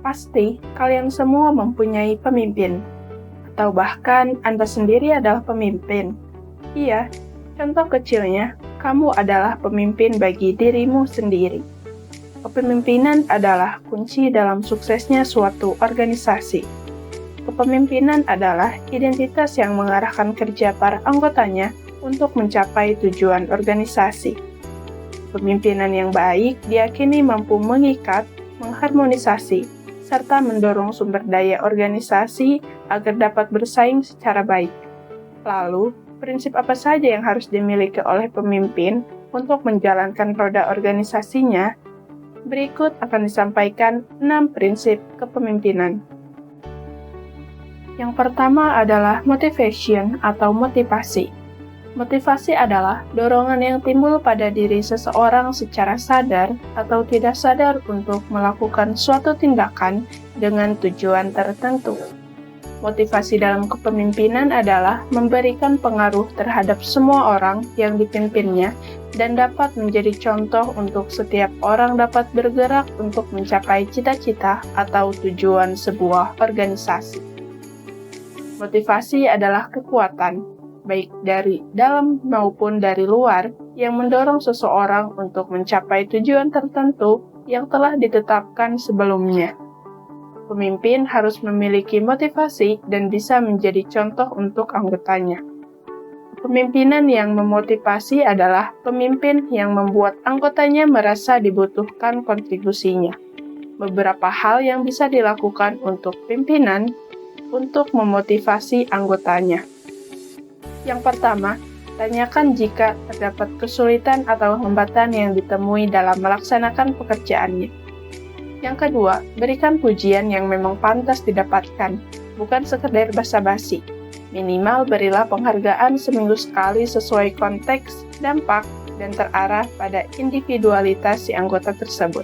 Pasti kalian semua mempunyai pemimpin, atau bahkan Anda sendiri adalah pemimpin. Iya, contoh kecilnya, kamu adalah pemimpin bagi dirimu sendiri. Kepemimpinan adalah kunci dalam suksesnya suatu organisasi. Kepemimpinan adalah identitas yang mengarahkan kerja para anggotanya untuk mencapai tujuan organisasi. Kepemimpinan yang baik diyakini mampu mengikat, mengharmonisasi, serta mendorong sumber daya organisasi agar dapat bersaing secara baik. Lalu, prinsip apa saja yang harus dimiliki oleh pemimpin untuk menjalankan roda organisasinya? Berikut akan disampaikan 6 prinsip kepemimpinan. Yang pertama adalah motivation atau motivasi. Motivasi adalah dorongan yang timbul pada diri seseorang secara sadar atau tidak sadar untuk melakukan suatu tindakan dengan tujuan tertentu. Motivasi dalam kepemimpinan adalah memberikan pengaruh terhadap semua orang yang dipimpinnya dan dapat menjadi contoh untuk setiap orang dapat bergerak untuk mencapai cita-cita atau tujuan sebuah organisasi. Motivasi adalah kekuatan, baik dari dalam maupun dari luar, yang mendorong seseorang untuk mencapai tujuan tertentu yang telah ditetapkan sebelumnya. Pemimpin harus memiliki motivasi dan bisa menjadi contoh untuk anggotanya. Pemimpinan yang memotivasi adalah pemimpin yang membuat anggotanya merasa dibutuhkan kontribusinya. Beberapa hal yang bisa dilakukan untuk pimpinan untuk memotivasi anggotanya. Yang pertama, tanyakan jika terdapat kesulitan atau hambatan yang ditemui dalam melaksanakan pekerjaannya. Yang kedua, berikan pujian yang memang pantas didapatkan, bukan sekedar basa-basi. Minimal berilah penghargaan seminggu sekali sesuai konteks, dampak, dan terarah pada individualitas si anggota tersebut.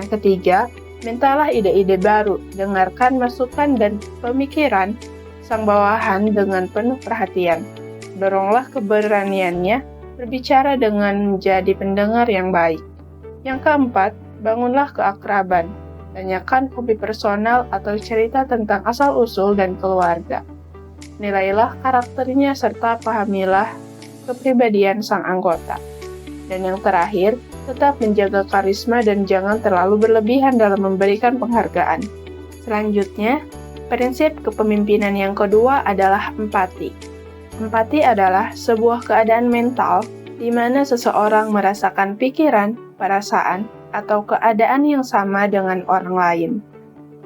Yang ketiga, mintalah ide-ide baru, dengarkan masukan dan pemikiran sang bawahan dengan penuh perhatian. Doronglah keberaniannya berbicara dengan menjadi pendengar yang baik. Yang keempat, bangunlah keakraban. Tanyakan hobi personal atau cerita tentang asal-usul dan keluarga. Nilailah karakternya serta pahamilah kepribadian sang anggota. Dan yang terakhir, tetap menjaga karisma dan jangan terlalu berlebihan dalam memberikan penghargaan. Selanjutnya, prinsip kepemimpinan yang kedua adalah empati. Empati adalah sebuah keadaan mental di mana seseorang merasakan pikiran, perasaan, atau keadaan yang sama dengan orang lain.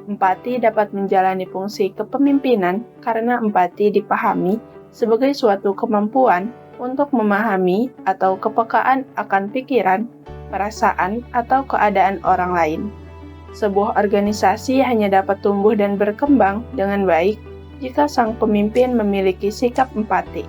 Empati dapat menjalani fungsi kepemimpinan karena empati dipahami sebagai suatu kemampuan untuk memahami atau kepekaan akan pikiran, perasaan, atau keadaan orang lain. Sebuah organisasi hanya dapat tumbuh dan berkembang dengan baik jika sang pemimpin memiliki sikap empati.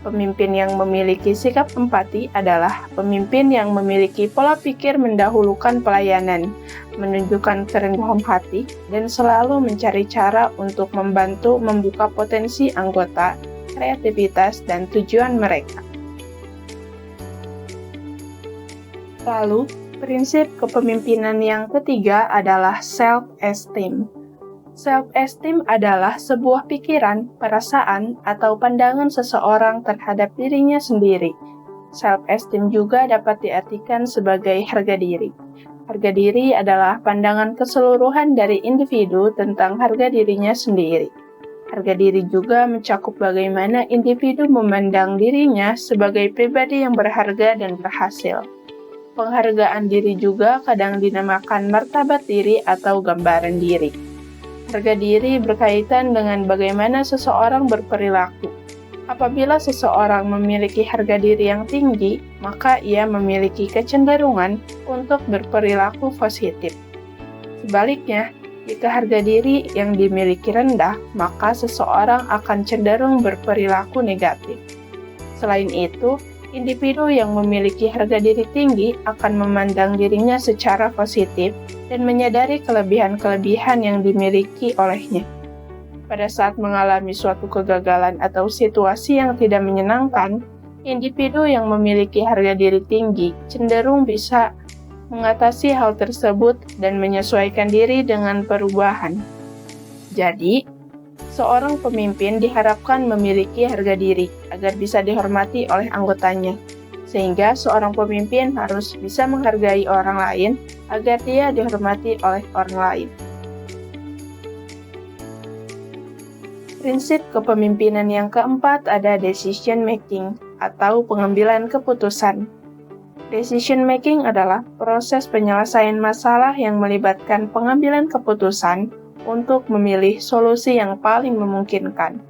Pemimpin yang memiliki sikap empati adalah pemimpin yang memiliki pola pikir mendahulukan pelayanan, menunjukkan kerendahan hati, dan selalu mencari cara untuk membantu membuka potensi anggota, kreativitas, dan tujuan mereka. Lalu, prinsip kepemimpinan yang ketiga adalah self-esteem. Self-esteem adalah sebuah pikiran, perasaan, atau pandangan seseorang terhadap dirinya sendiri. Self-esteem juga dapat diartikan sebagai harga diri. Harga diri adalah pandangan keseluruhan dari individu tentang harga dirinya sendiri. Harga diri juga mencakup bagaimana individu memandang dirinya sebagai pribadi yang berharga dan berhasil. Penghargaan diri juga kadang dinamakan martabat diri atau gambaran diri. Harga diri berkaitan dengan bagaimana seseorang berperilaku. Apabila seseorang memiliki harga diri yang tinggi, maka ia memiliki kecenderungan untuk berperilaku positif. Sebaliknya, jika harga diri yang dimiliki rendah, maka seseorang akan cenderung berperilaku negatif. Selain itu, individu yang memiliki harga diri tinggi akan memandang dirinya secara positif dan menyadari kelebihan-kelebihan yang dimiliki olehnya. Pada saat mengalami suatu kegagalan atau situasi yang tidak menyenangkan, individu yang memiliki harga diri tinggi cenderung bisa mengatasi hal tersebut dan menyesuaikan diri dengan perubahan. Jadi, seorang pemimpin diharapkan memiliki harga diri agar bisa dihormati oleh anggotanya, sehingga seorang pemimpin harus bisa menghargai orang lain agar dia dihormati oleh orang lain. Prinsip kepemimpinan yang keempat ada decision making atau pengambilan keputusan. Decision making adalah proses penyelesaian masalah yang melibatkan pengambilan keputusan untuk memilih solusi yang paling memungkinkan.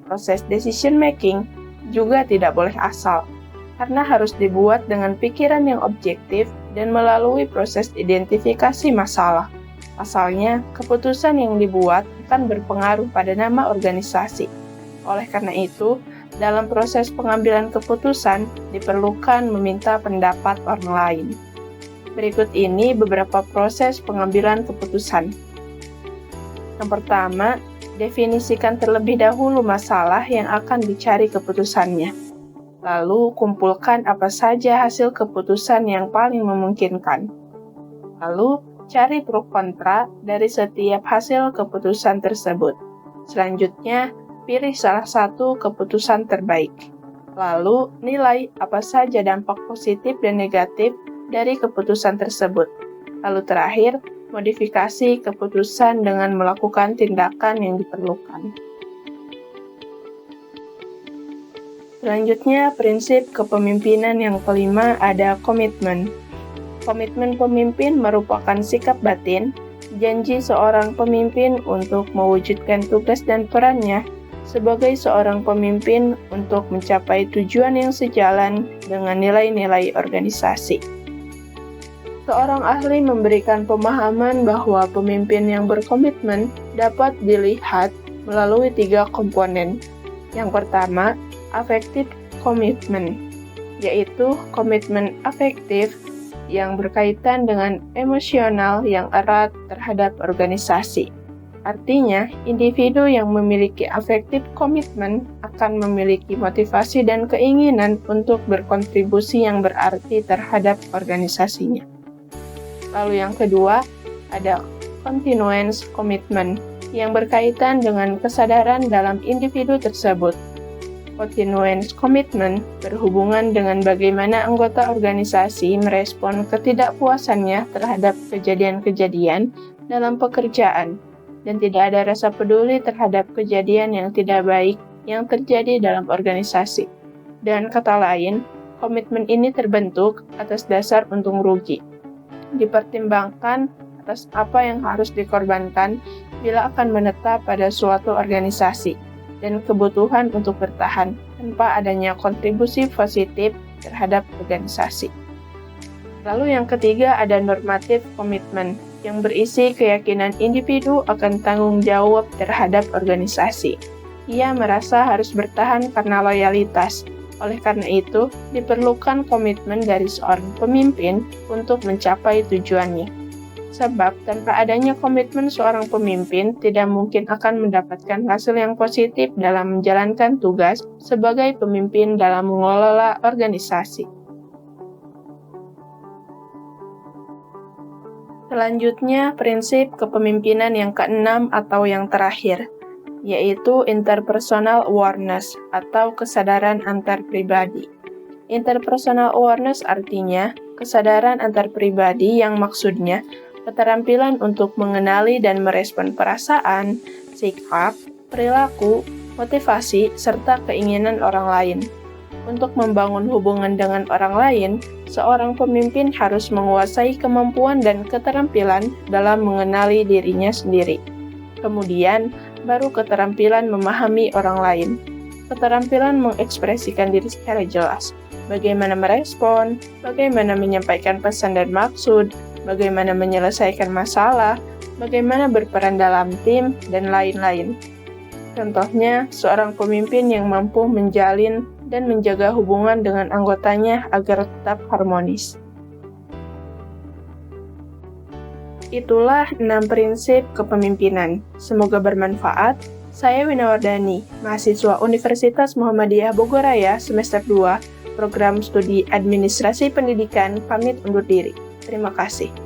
Proses decision making juga tidak boleh asal, karena harus dibuat dengan pikiran yang objektif dan melalui proses identifikasi masalah. Pasalnya, keputusan yang dibuat akan berpengaruh pada nama organisasi. Oleh karena itu, dalam proses pengambilan keputusan diperlukan meminta pendapat orang lain. Berikut ini beberapa proses pengambilan keputusan. Yang pertama, definisikan terlebih dahulu masalah yang akan dicari keputusannya. Lalu, kumpulkan apa saja hasil keputusan yang paling memungkinkan. Lalu, cari pro kontra dari setiap hasil keputusan tersebut. Selanjutnya, pilih salah satu keputusan terbaik. Lalu, nilai apa saja dampak positif dan negatif dari keputusan tersebut. Lalu terakhir, modifikasi keputusan dengan melakukan tindakan yang diperlukan. Selanjutnya, prinsip kepemimpinan yang kelima ada komitmen. Komitmen pemimpin merupakan sikap batin, janji seorang pemimpin untuk mewujudkan tugas dan perannya sebagai seorang pemimpin untuk mencapai tujuan yang sejalan dengan nilai-nilai organisasi. Seorang ahli memberikan pemahaman bahwa pemimpin yang berkomitmen dapat dilihat melalui 3 komponen. Yang pertama, affective commitment, yaitu komitmen afektif yang berkaitan dengan emosional yang erat terhadap organisasi. Artinya, individu yang memiliki affective commitment akan memiliki motivasi dan keinginan untuk berkontribusi yang berarti terhadap organisasinya. Lalu yang kedua, ada continuance commitment yang berkaitan dengan kesadaran dalam individu tersebut. Continuance commitment berhubungan dengan bagaimana anggota organisasi merespon ketidakpuasannya terhadap kejadian-kejadian dalam pekerjaan dan tidak ada rasa peduli terhadap kejadian yang tidak baik yang terjadi dalam organisasi. Dengan kata lain, komitmen ini terbentuk atas dasar untung rugi. Dipertimbangkan atas apa yang harus dikorbankan bila akan menetap pada suatu organisasi dan kebutuhan untuk bertahan tanpa adanya kontribusi positif terhadap organisasi. Lalu yang ketiga ada normative commitment yang berisi keyakinan individu akan tanggung jawab terhadap organisasi. Ia merasa harus bertahan karena loyalitas. Oleh karena itu, diperlukan komitmen dari seorang pemimpin untuk mencapai tujuannya. Sebab tanpa adanya komitmen seorang pemimpin tidak mungkin akan mendapatkan hasil yang positif dalam menjalankan tugas sebagai pemimpin dalam mengelola organisasi. Selanjutnya, prinsip kepemimpinan yang keenam atau yang terakhir, yaitu interpersonal awareness atau kesadaran antar pribadi. Interpersonal awareness artinya kesadaran antar pribadi yang maksudnya keterampilan untuk mengenali dan merespon perasaan, sikap, perilaku, motivasi, serta keinginan orang lain. Untuk membangun hubungan dengan orang lain, seorang pemimpin harus menguasai kemampuan dan keterampilan dalam mengenali dirinya sendiri. Kemudian, baru keterampilan memahami orang lain. Keterampilan mengekspresikan diri secara jelas, bagaimana merespon, bagaimana menyampaikan pesan dan maksud, bagaimana menyelesaikan masalah, bagaimana berperan dalam tim, dan lain-lain. Contohnya, seorang pemimpin yang mampu menjalin dan menjaga hubungan dengan anggotanya agar tetap harmonis. Itulah 6 prinsip kepemimpinan. Semoga bermanfaat. Saya Winawardani, mahasiswa Universitas Muhammadiyah Bogoraya semester 2, program studi Administrasi Pendidikan, pamit undur diri. Terima kasih.